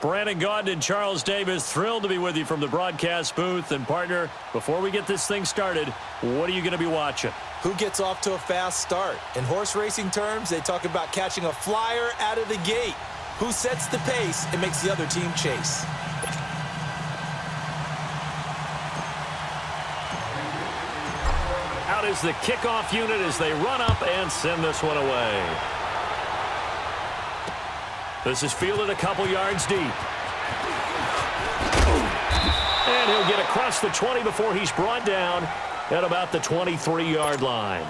Brandon Gaudin and Charles Davis, thrilled to be with you from the broadcast booth. And, partner, before we get this thing started, what are you going to be watching? Who gets off to a fast start? In horse racing terms, they talk about catching a flyer out of the gate. Who sets the pace and makes the other team chase? Out is the kickoff unit as they run up and send this one away. This is fielded a couple yards deep. And he'll get across the 20 before he's brought down at about the 23-yard line.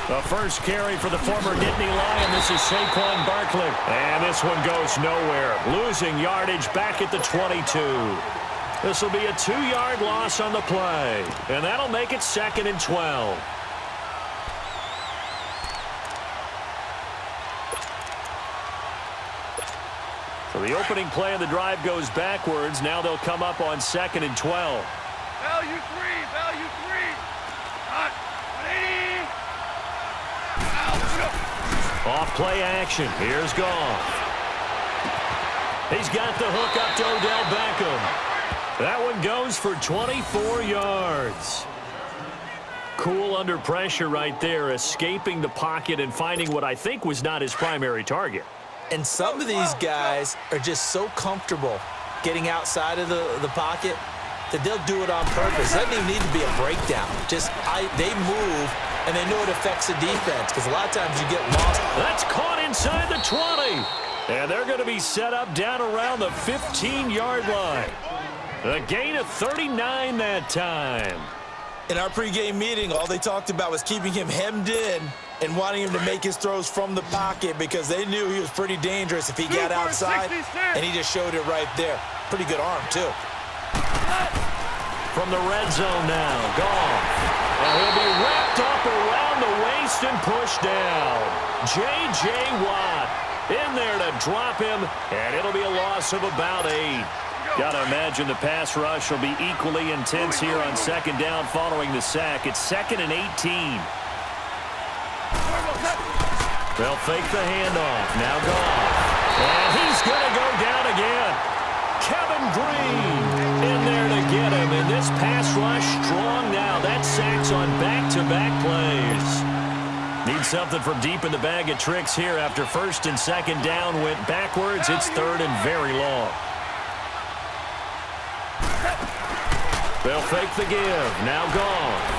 The first carry for the former Nittany Lion. This is Saquon Barkley. And this one goes nowhere. Losing yardage back at the 22. This will be a 2-yard loss on the play. And that'll make it 2nd and 12. So the opening play of the drive goes backwards. Now they'll come up on 2nd and 12. Value 3, value 3. Hot. 180. Off play action. Here's Goff. He's got the hook up to Odell Beckham. That one goes for 24 yards. Cool under pressure right there, escaping the pocket and finding what I think was not his primary target. And some of these guys are just so comfortable getting outside of the pocket that they'll do it on purpose. It doesn't even need to be a breakdown. They move, and they know it affects the defense because a lot of times you get lost. That's caught inside the 20. And they're going to be set up down around the 15-yard line. A gain of 39 that time. In our pregame meeting, all they talked about was keeping him hemmed in and wanting him to make his throws from the pocket because they knew he was pretty dangerous if he got outside, and he just showed it right there. Pretty good arm, too. From the red zone now, Goff. And he'll be wrapped up around the waist and pushed down. J.J. Watt in there to drop him, and it'll be a loss of about 8. Got to imagine the pass rush will be equally intense here on 2nd down following the sack. It's 2nd and 18. They'll fake the handoff. Now Goff. And he's going to go down again. Kevin Green in there to get him. And this pass rush strong now. That sacks on back-to-back plays. Need something from deep in the bag of tricks here after 1st and 2nd down went backwards. It's 3rd and very long. They'll fake the give. Now Goff.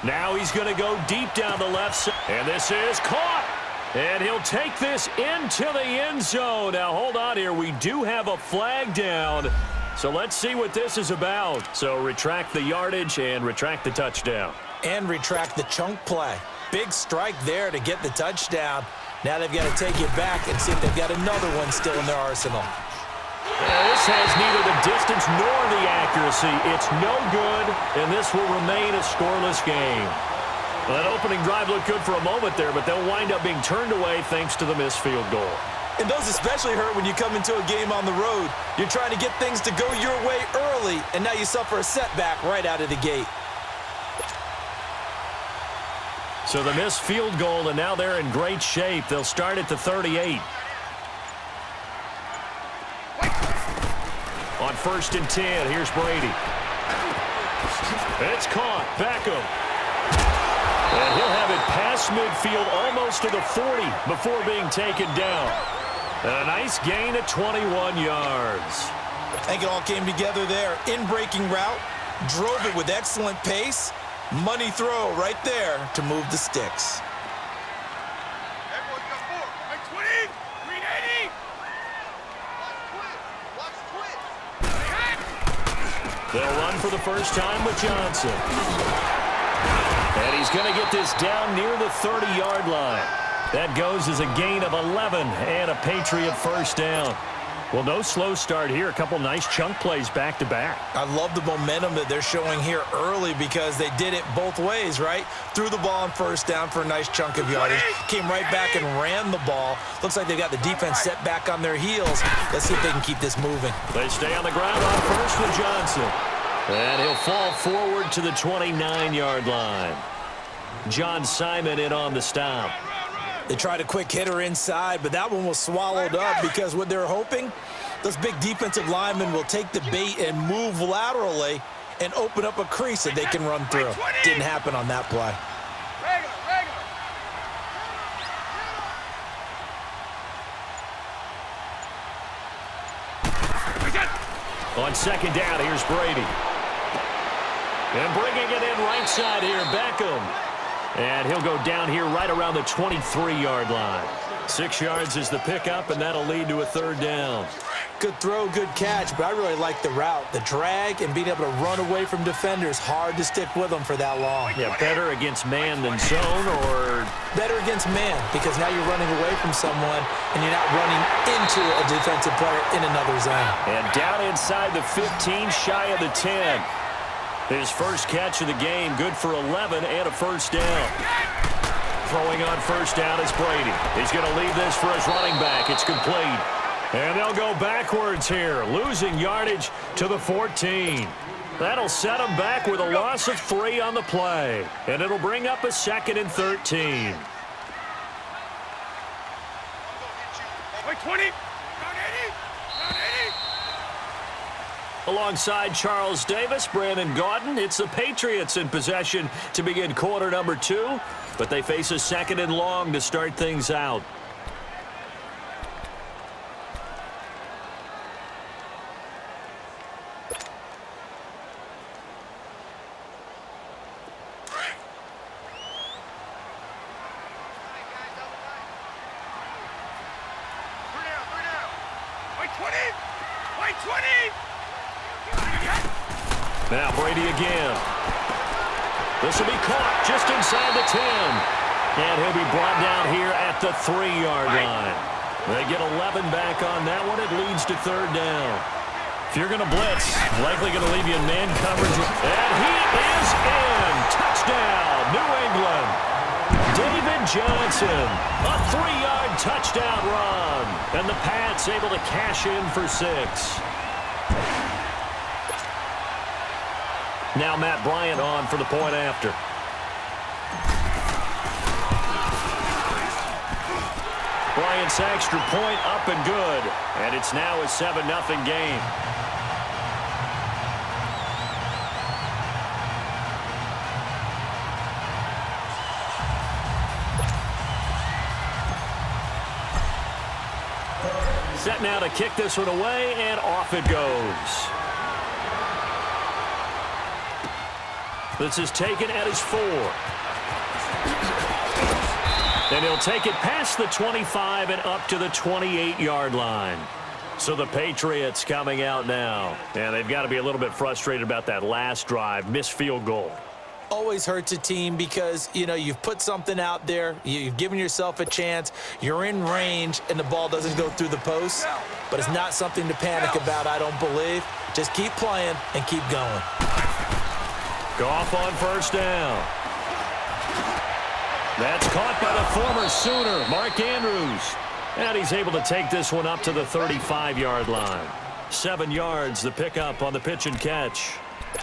Now he's going to go deep down the left side. And this is caught. And he'll take this into the end zone. Now, hold on here. We do have a flag down. So let's see what this is about. So retract the yardage and retract the touchdown. And retract the chunk play. Big strike there to get the touchdown. Now they've got to take it back and see if they've got another one still in their arsenal. This has neither the distance nor the accuracy. It's no good, and this will remain a scoreless game. Well, that opening drive looked good for a moment there, but they'll wind up being turned away thanks to the missed field goal. And those especially hurt when you come into a game on the road. You're trying to get things to go your way early, and now you suffer a setback right out of the gate. So the missed field goal, and now they're in great shape. They'll start at the 38. On 1st and 10, here's Brady. It's caught. Beckham. And he'll have it past midfield almost to the 40 before being taken down. And a nice gain of 21 yards. I think it all came together there. In-breaking route, drove it with excellent pace. Money throw right there to move the sticks. Everyone's got 4. Like 20. 380. Watch twitch. They'll run for the first time with Johnson. And he's going to get this down near the 30-yard line. That goes as a gain of 11 and a Patriot first down. Well, no slow start here. A couple nice chunk plays back-to-back. I love the momentum that they're showing here early because they did it both ways, right? Threw the ball on first down for a nice chunk of yardage. Came right back and ran the ball. Looks like they got the defense set back on their heels. Let's see if they can keep this moving. They stay on the ground on first with Johnson. And he'll fall forward to the 29-yard line. John Simon in on the stop. They tried a quick hitter inside, but that one was swallowed up because what they're hoping, those big defensive linemen will take the bait and move laterally and open up a crease that they can run through. Didn't happen on that play. On second down, here's Brady. And bringing it in right side here, Beckham. And he'll go down here right around the 23-yard line. 6 yards is the pickup, and that'll lead to a third down. Good throw, good catch, but I really like the route. The drag and being able to run away from defenders, hard to stick with them for that long. Yeah, better against man than zone, or? Better against man, because now you're running away from someone and you're not running into a defensive player in another zone. And down inside the 15, shy of the 10. His first catch of the game, good for 11 and a first down. Throwing on first down is Brady. He's going to leave this for his running back. It's complete. And they'll go backwards here, losing yardage to the 14. That'll set them back with a loss of 3 on the play. And it'll bring up a 2nd and 13. 20. Alongside Charles Davis, Brandon Gaudin, it's the Patriots in possession to begin quarter number 2, but they face a 2nd and long to start things out. Now Brady again. This will be caught just inside the 10. And he'll be brought down here at the 3-yard line. They get 11 back on that one. It leads to third down. If you're going to blitz, likely going to leave you in man coverage. And he is in. Touchdown, New England. David Johnson, a 3-yard touchdown run. And the Pats able to cash in for 6. Now Matt Bryant on for the point after. Bryant's extra point up and good. And it's now a 7-0 game. Set now to kick this one away, and off it goes. This is taken at his 4. And he'll take it past the 25 and up to the 28-yard line. So the Patriots coming out now. And they've got to be a little bit frustrated about that last drive, missed field goal. Always hurts a team because, you know, you've put something out there, you've given yourself a chance, you're in range, and the ball doesn't go through the post. But it's not something to panic about, I don't believe. Just keep playing and keep going. Goff on first down. That's caught by the former Sooner, Mark Andrews. And he's able to take this one up to the 35-yard line. 7 yards, the pickup on the pitch and catch.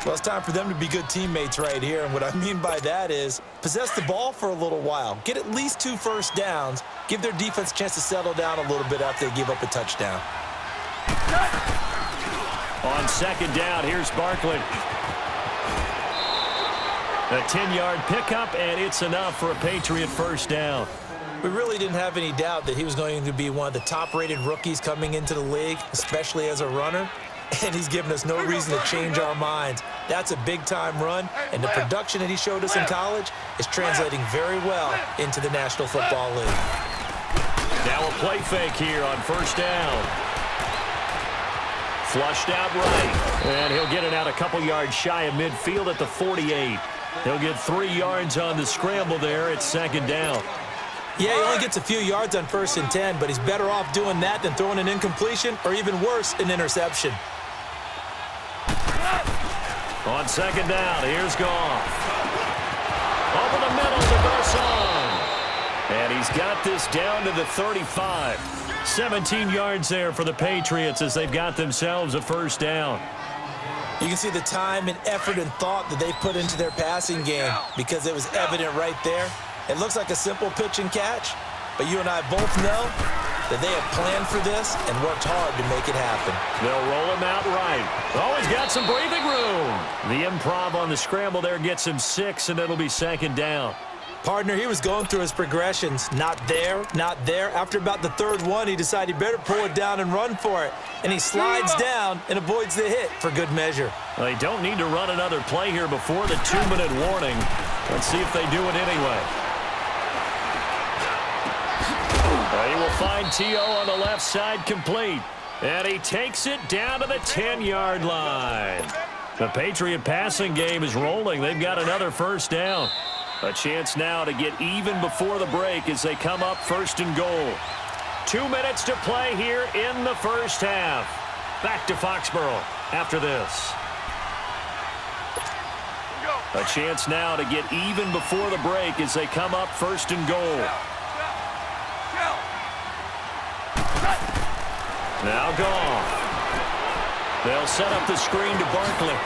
Well, it's time for them to be good teammates right here. And what I mean by that is possess the ball for a little while. Get at least 2 first downs. Give their defense a chance to settle down a little bit after they give up a touchdown. On second down, here's Barkley. A 10-yard pickup, and it's enough for a Patriot first down. We really didn't have any doubt that he was going to be one of the top-rated rookies coming into the league, especially as a runner. And he's given us no reason to change our minds. That's a big-time run, and the production that he showed us in college is translating very well into the National Football League. Now a play fake here on first down. Flushed out right, and he'll get it out a couple yards shy of midfield at the 48. He'll get 3 yards on the scramble there at second down. Yeah, he only gets a few yards on 1st and 10, but he's better off doing that than throwing an incompletion or even worse, an interception. On 2nd down, here's Goff. Over the middle to Garcon. And he's got this down to the 35. 17 yards there for the Patriots as they've got themselves a 1st down. You can see the time and effort and thought that they put into their passing game because it was evident right there. It looks like a simple pitch and catch, but you and I both know that they have planned for this and worked hard to make it happen. They'll roll him out right. Oh, he's got some breathing room. The improv on the scramble there gets him 6, and it'll be 2nd down. Partner, he was going through his progressions. Not there, not there. After about the 3rd one, he decided he better pull it down and run for it. And he slides down and avoids the hit for good measure. Well, they don't need to run another play here before the 2-minute warning. Let's see if they do it anyway. He will find T.O. on the left side complete. And he takes it down to the 10-yard line. The Patriot passing game is rolling. They've got another 1st down. A chance now to get even before the break as they come up 1st and goal. 2 minutes to play here in the 1st half. Back to Foxborough after this. A chance now to get even before the break as they come up 1st and goal. Now Goff. They'll set up the screen to Barkley.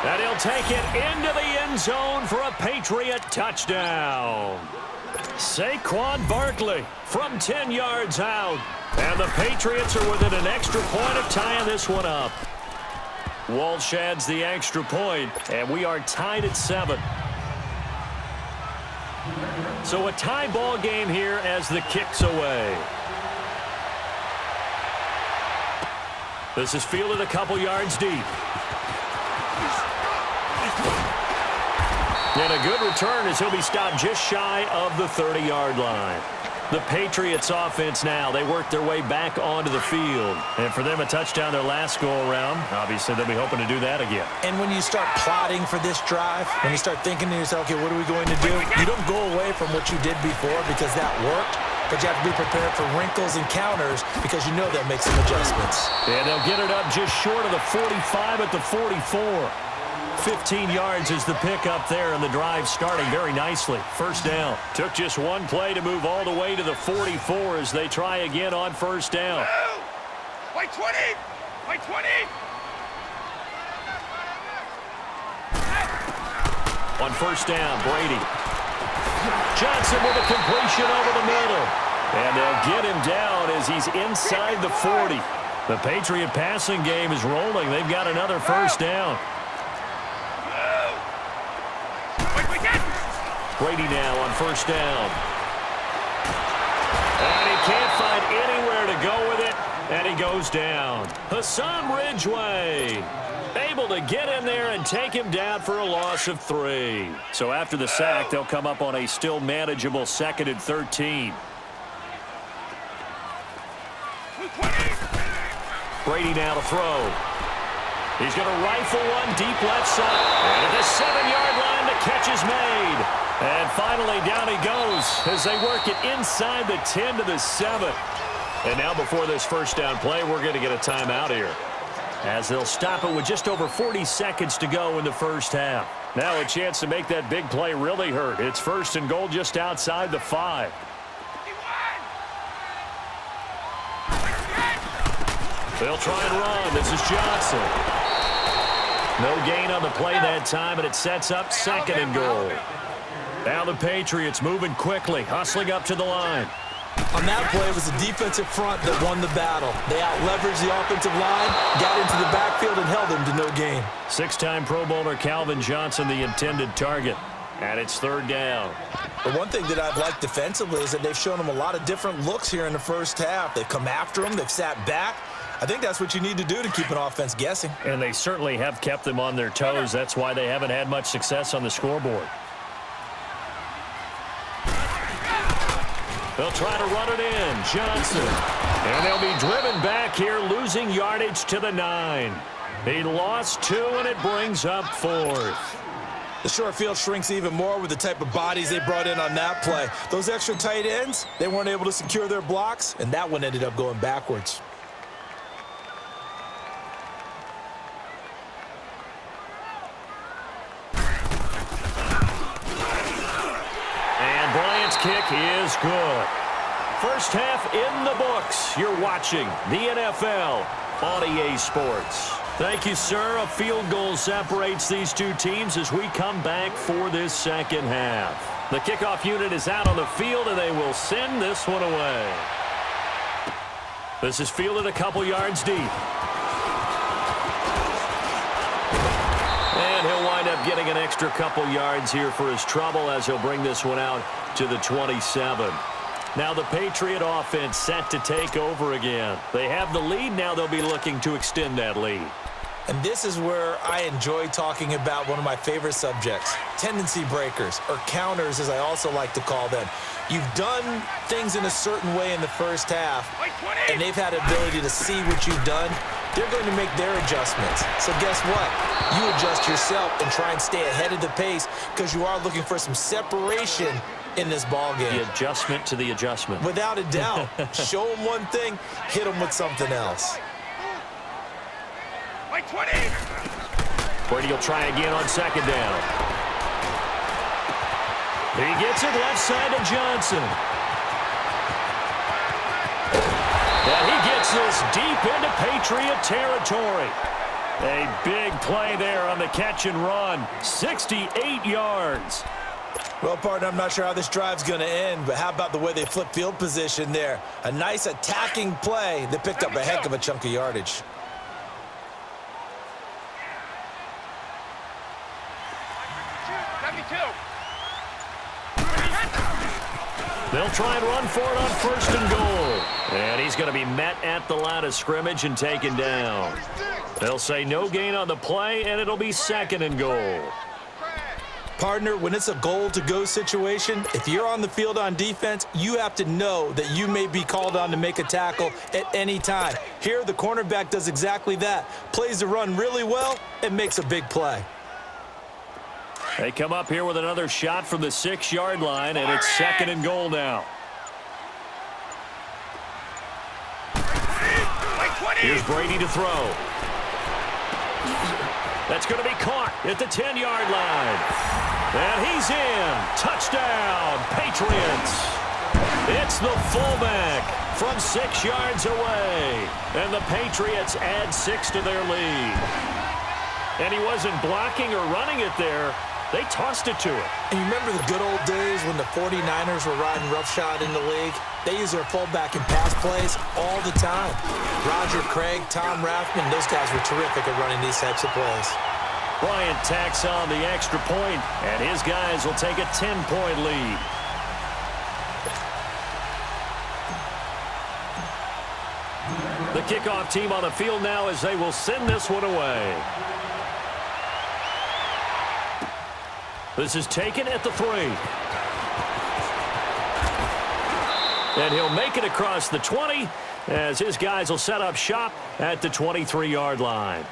And he'll take it into the end zone for a Patriot touchdown. Saquon Barkley from 10 yards out. And the Patriots are within an extra point of tying this one up. Walsh adds the extra point, and we are tied at 7. So a tie ball game here as the kick's away. This is fielded a couple yards deep. And a good return as he'll be stopped just shy of the 30-yard line. The Patriots offense now, they work their way back onto the field. And for them, a touchdown their last go-around. Obviously, they'll be hoping to do that again. And when you start plotting for this drive, when you start thinking to yourself, okay, what are we going to do? You don't go away from what you did before because that worked. But you have to be prepared for wrinkles and counters because you know they'll make some adjustments. And they'll get it up just short of the 45 at the 44. 15 yards is the pickup there, and the drive starting very nicely. 1st down. Took just one play to move all the way to the 44 as they try again on 1st down. By 20! By 20! On 1st down, Brady. Johnson with a completion over the middle. And they'll get him down as he's inside the 40. The Patriot passing game is rolling. They've got another 1st down. Brady now on 1st down. And he can't find anywhere to go with it, and he goes down. Hassan Ridgeway able to get in there and take him down for a loss of 3. So after the sack, they'll come up on a still manageable 2nd and 13. Brady now to throw. He's going to rifle one deep left side. And at the 7-yard line, the catch is made. And finally, down he goes as they work it inside the 10 to the 7. And now before this 1st down play, we're going to get a timeout here, as they'll stop it with just over 40 seconds to go in the 1st half. Now a chance to make that big play really hurt. It's 1st and goal just outside the 5. They'll try and run. This is Johnson. No gain on the play that time, and it sets up 2nd and goal. Now the Patriots moving quickly, hustling up to the line. On that play, it was the defensive front that won the battle. They out-leveraged the offensive line, got into the backfield, and held them to no gain. 6-time Pro Bowler Calvin Johnson, the intended target. And it's 3rd down. But one thing that I've liked defensively is that they've shown them a lot of different looks here in the 1st half. They've come after them. They've sat back. I think that's what you need to do to keep an offense guessing. And they certainly have kept them on their toes. That's why they haven't had much success on the scoreboard. They'll try to run it in. Johnson. And they'll be driven back here, losing yardage to the 9. He lost 2, and it brings up 4th. The short field shrinks even more with the type of bodies they brought in on that play. Those extra tight ends, they weren't able to secure their blocks, and that one ended up going backwards. And Bryant's kick is good. First half in the books. You're watching the NFL on EA Sports. Thank you, sir. A field goal separates these two teams as we come back for this second half. The kickoff unit is out on the field, and they will send this one away. This is fielded a couple yards deep. And he'll wind up getting an extra couple yards here for his trouble as he'll bring this one out to the 27. Now the Patriot offense set to take over again. They have the lead. Now they'll be looking to extend that lead. And this is where I enjoy talking about one of my favorite subjects, tendency breakers, or counters as I also like to call them. You've done things in a certain way in the first half, and they've had ability to see what you've done. They're going to make their adjustments. So guess what? You adjust yourself and try and stay ahead of the pace because you are looking for some separation in this ball game. The adjustment to the adjustment. Without a doubt. Show them one thing, hit them with something else. 20. Brady will try again on second down. He gets it left side to Johnson. And he gets this deep into Patriot territory. A big play there on the catch and run. 68 yards. Well, partner, I'm not sure how this drive's going to end, but how about the way they flip field position there? A nice attacking play that picked up a heck of a chunk of yardage. They'll try and run for it on first and goal. And he's going to be met at the line of scrimmage and taken down. They'll say no gain on the play, and it'll be second and goal. Partner, when it's a goal-to-go situation, if you're on the field on defense, you have to know that you may be called on to make a tackle at any time. Here, the cornerback does exactly that. Plays the run really well and makes a big play. They come up here with another shot from the 6-yard line, and it's second and goal now. Here's Brady to throw. That's going to be caught at the 10-yard line. And he's in. Touchdown, Patriots. It's the fullback from 6 yards away. And the Patriots add 6 to their lead. And he wasn't blocking or running it there. They tossed it to him. And you remember the good old days when the 49ers were riding roughshod in the league? They use their fullback in pass plays all the time. Roger Craig, Tom Rathman, those guys were terrific at running these types of plays. Bryant tacks on the extra point, and his guys will take a 10-point lead. The kickoff team on the field now as they will send this one away. This is taken at the 3. And he'll make it across the 20 as his guys will set up shop at the 23-yard line.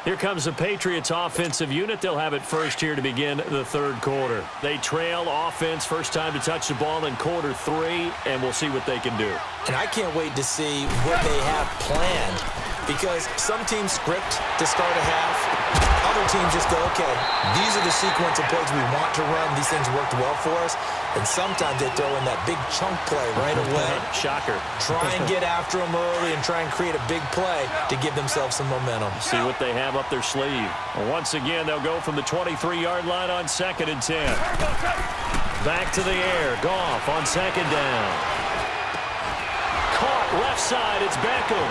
Here comes the Patriots offensive unit. They'll have it first here to begin the third quarter. They trail offense first time to touch the ball in quarter 3, and we'll see what they can do. And I can't wait to see what they have planned because some teams script to start a half. Other teams just go, okay, these are the sequence of plays we want to run. These things worked well for us. And sometimes they throw in that big chunk play right away. Shocker. Try and get after them early and try and create a big play to give themselves some momentum. See what they have up their sleeve. Once again, they'll go from the 23-yard line on second and 10. Back to the air. Goff on second down. Caught left side. It's Beckham.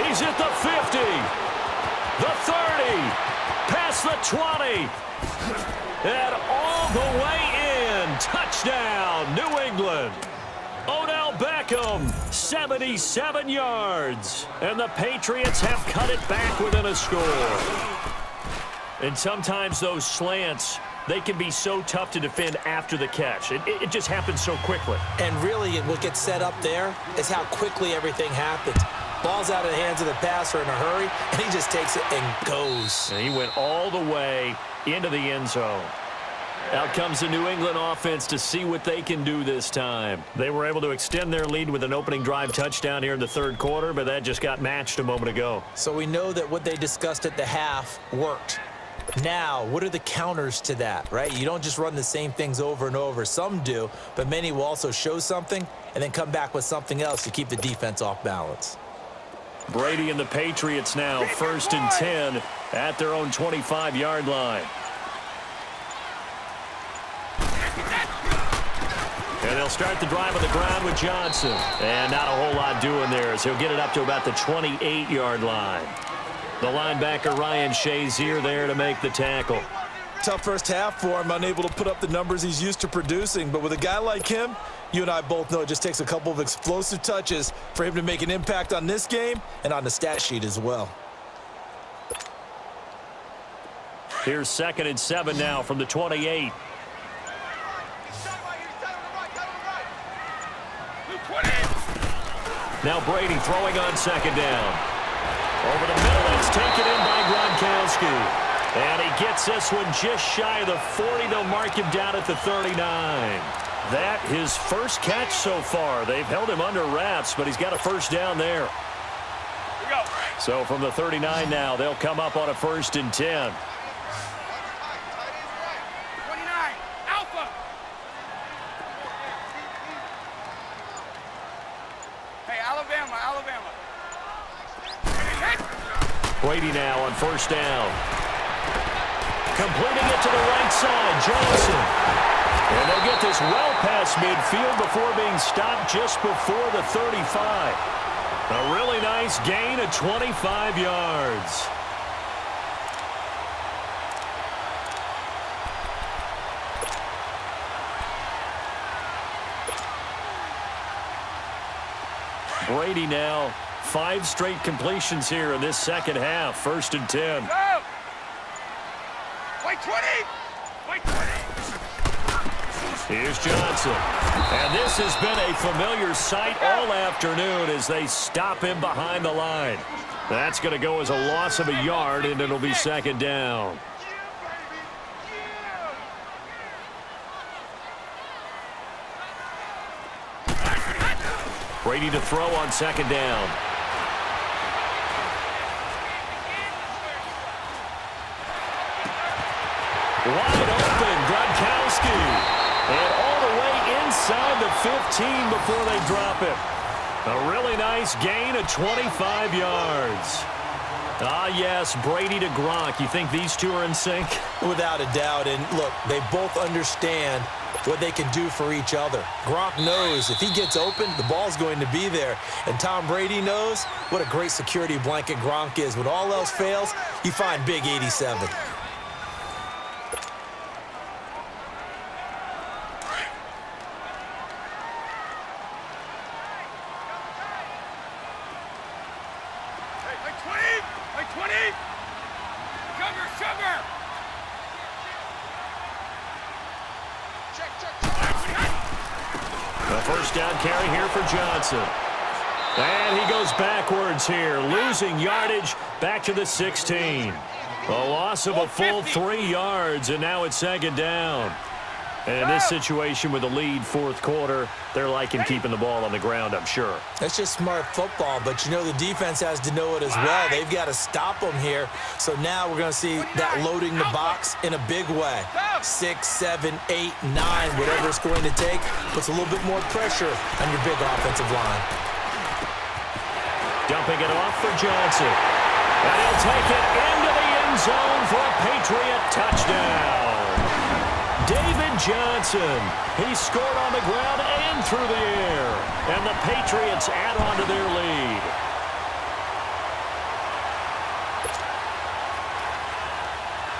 He's at the 50. The 30. Past the 20. And all the way in. Touchdown, New England. Odell Beckham, 77 yards. And the Patriots have cut it back within a score. And sometimes those slants they can be so tough to defend after the catch. It just happens so quickly. And really, what gets set up there is how quickly everything happens. Ball's out of the hands of the passer in a hurry, and he just takes it and goes. And he went all the way into the end zone. Out comes the New England offense to see what they can do this time. They were able to extend their lead with an opening drive touchdown here in the third quarter, but that just got matched a moment ago. So we know that what they discussed at the half worked. Now, what are the counters to that, right? You don't just run the same things over and over. Some do, but many will also show something and then come back with something else to keep the defense off balance. Brady and the Patriots now, 1st and 10 at their own 25-yard line. And they'll start the drive on the ground with Johnson. And not a whole lot doing there as he'll get it up to about the 28-yard line. The linebacker Ryan Shazier there to make the tackle. Tough first half for him, unable to put up the numbers he's used to producing. But with a guy like him, you and I both know it just takes a couple of explosive touches for him to make an impact on this game and on the stat sheet as well. Here's 2nd and 7 now from the 28. Now Brady throwing on 2nd down. Over the middle, it's taken in by Gronkowski. And he gets this one just shy of the 40. They'll mark him down at the 39. That his first catch so far. They've held him under wraps, but he's got a first down there. Here we go. So from the 39 now, they'll come up on a 1st and 10. 29. Alpha. Hey, Alabama. Brady now on 1st down. Completing it to the right side, Johnson. And they'll get this well past midfield before being stopped just before the 35. A really nice gain of 25 yards. Brady now 5 straight completions here in this second half. 1st and 10. Go. Wait 20. Wait 20. Here's Johnson. And this has been a familiar sight all afternoon as they stop him behind the line. That's going to go as a loss of a yard, and it'll be 2nd down. Brady to throw on 2nd down. Wide open, Gronkowski. And all the way inside the 15 before they drop it. A really nice gain of 25 yards. Ah, yes, Brady to Gronk. You think these two are in sync? Without a doubt. And look, they both understand what they can do for each other. Gronk knows if he gets open, the ball's going to be there. And Tom Brady knows what a great security blanket Gronk is. When all else fails, you find Big 87. First down carry here for Johnson. And he goes backwards here, losing yardage back to the 16. A loss of a full 3 yards, and now it's 2nd down. And in this situation with the lead 4th quarter, they're liking keeping the ball on the ground, I'm sure. That's just smart football, but you know the defense has to know it as well. They've got to stop them here. So now we're going to see that loading the box in a big way. 6, 7, 8, 9, whatever it's going to take, puts a little bit more pressure on your big offensive line. Dumping it off for Johnson. And he'll take it into the end zone for a Patriot touchdown. David Johnson. He scored on the ground and through the air. And the Patriots add on to their lead.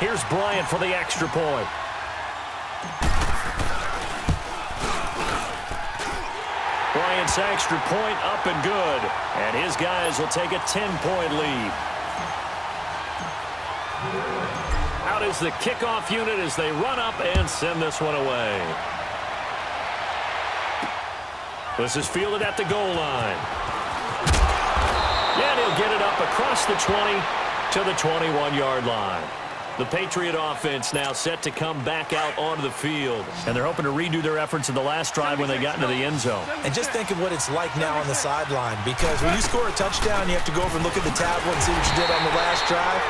Here's Bryant for the extra point. Bryant's extra point up and good. And his guys will take a 10-point lead. Out is the kickoff unit as they run up and send this one away. This is fielded at the goal line. And he'll get it up across the 20 to the 21-yard line. The Patriot offense now set to come back out onto the field. And they're hoping to redo their efforts in the last drive when they got into the end zone. And just think of what it's like now on the sideline, because when you score a touchdown, you have to go over and look at the tablet and see what you did on the last drive.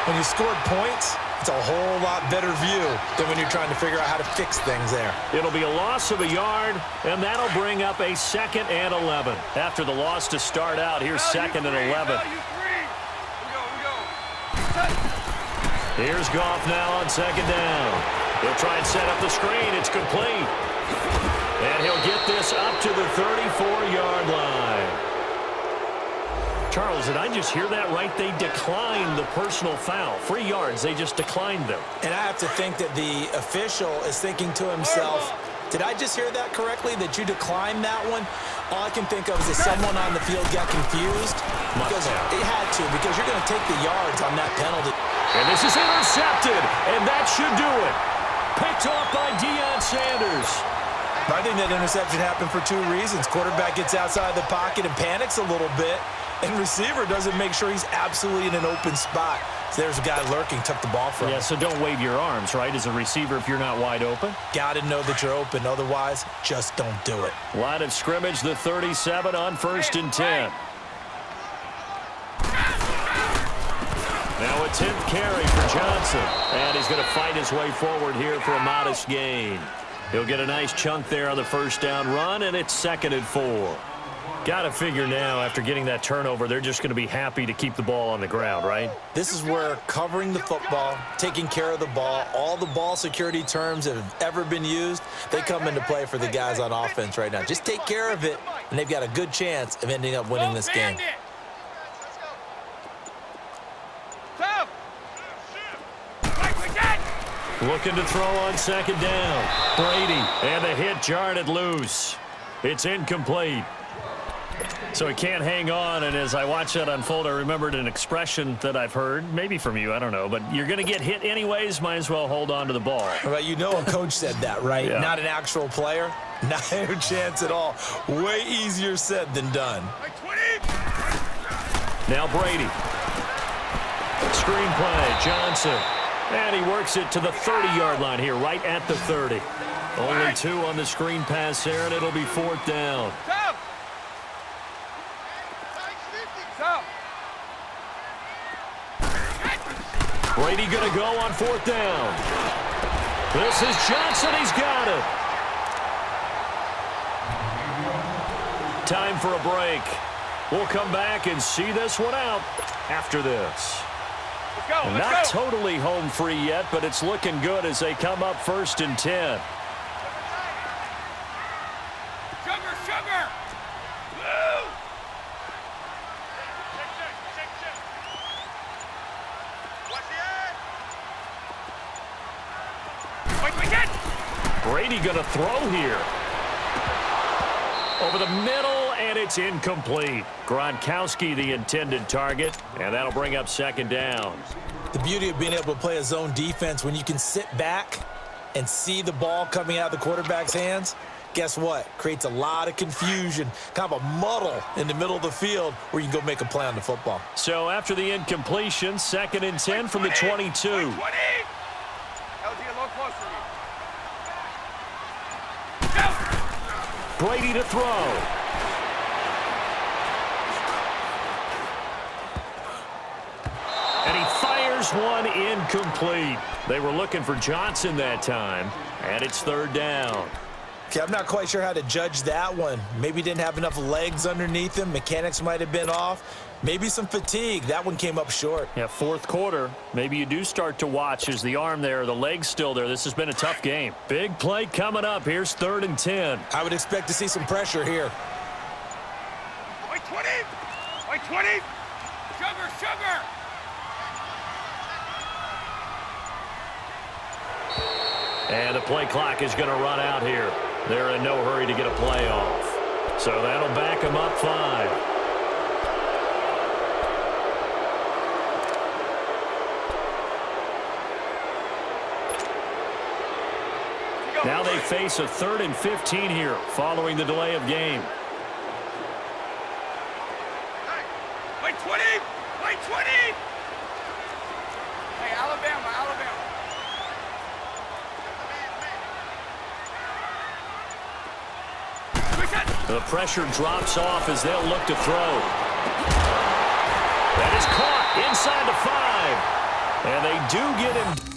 When you scored points, it's a whole lot better view than when you're trying to figure out how to fix things there. It'll be a loss of a yard, and that'll bring up a 2nd and 11. After the loss to start out, here's 2nd and 11. Here's Goff now on 2nd down. He'll try and set up the screen. It's complete. And he'll get this up to the 34-yard line. Charles, did I just hear that right? They declined the personal foul. 3 yards, they just declined them. And I have to think that the official is thinking to himself, did I just hear that correctly, that you declined that one? All I can think of is that someone on the field got confused. Because it had to, because you're going to take the yards on that penalty. And this is intercepted, and that should do it. Picked off by Deion Sanders. I think that interception happened for 2 reasons. Quarterback gets outside the pocket and panics a little bit, and receiver doesn't make sure he's absolutely in an open spot. So there's a guy lurking, took the ball from him. Yeah, so don't wave your arms, right, as a receiver if you're not wide open. Got to know that you're open. Otherwise, just don't do it. Line of scrimmage, the 37 on 1st and 10. Now a 10th carry for Johnson. And he's going to fight his way forward here for a modest gain. He'll get a nice chunk there on the 1st down run, and it's 2nd and 4. Got to figure now, after getting that turnover, they're just going to be happy to keep the ball on the ground, right? This is where covering the football, taking care of the ball, all the ball security terms that have ever been used, they come into play for the guys on offense right now. Just take care of it, and they've got a good chance of ending up winning this game. Looking to throw on 2nd down. Brady, and the hit jarred it loose. It's incomplete. So he can't hang on, and as I watch that unfold, I remembered an expression that I've heard, maybe from you, I don't know, but you're going to get hit anyways, might as well hold on to the ball. Well, you know a coach said that, right? Yeah. Not an actual player. Not a chance at all. Way easier said than done. Now Brady. Screenplay, Johnson. And he works it to the 30-yard line here, right at the 30. Only 2 on the screen pass there, and it'll be 4th down. Brady going to go on 4th down. This is Johnson. He's got it. Time for a break. We'll come back and see this one out after this. Not totally home free yet, but it's looking good as they come up 1st and 10. Sugar! Blue! Brady going to throw here. Over the middle, and it's incomplete. Gronkowski the intended target, and that'll bring up 2nd down. The beauty of being able to play a zone defense, when you can sit back and see the ball coming out of the quarterback's hands, guess what? Creates a lot of confusion, kind of a muddle in the middle of the field where you can go make a play on the football. So after the incompletion, 2nd and 10 from the 22. Brady to throw. And he fires one incomplete. They were looking for Johnson that time, and it's 3rd down. Okay, I'm not quite sure how to judge that one. Maybe didn't have enough legs underneath him. Mechanics might have been off. Maybe some fatigue. That one came up short. Yeah, 4th quarter. Maybe you do start to watch as the arm there, the leg's still there. This has been a tough game. Big play coming up. Here's 3rd and 10. I would expect to see some pressure here. White 20! White 20! Sugar! And the play clock is going to run out here. They're in no hurry to get a play off. So that'll back them up 5. Now they face a 3rd and 15 here following the delay of game. Play 20! Play 20! Hey, Alabama, Alabama. The pressure drops off as they'll look to throw. That is caught inside the 5. And they do get him.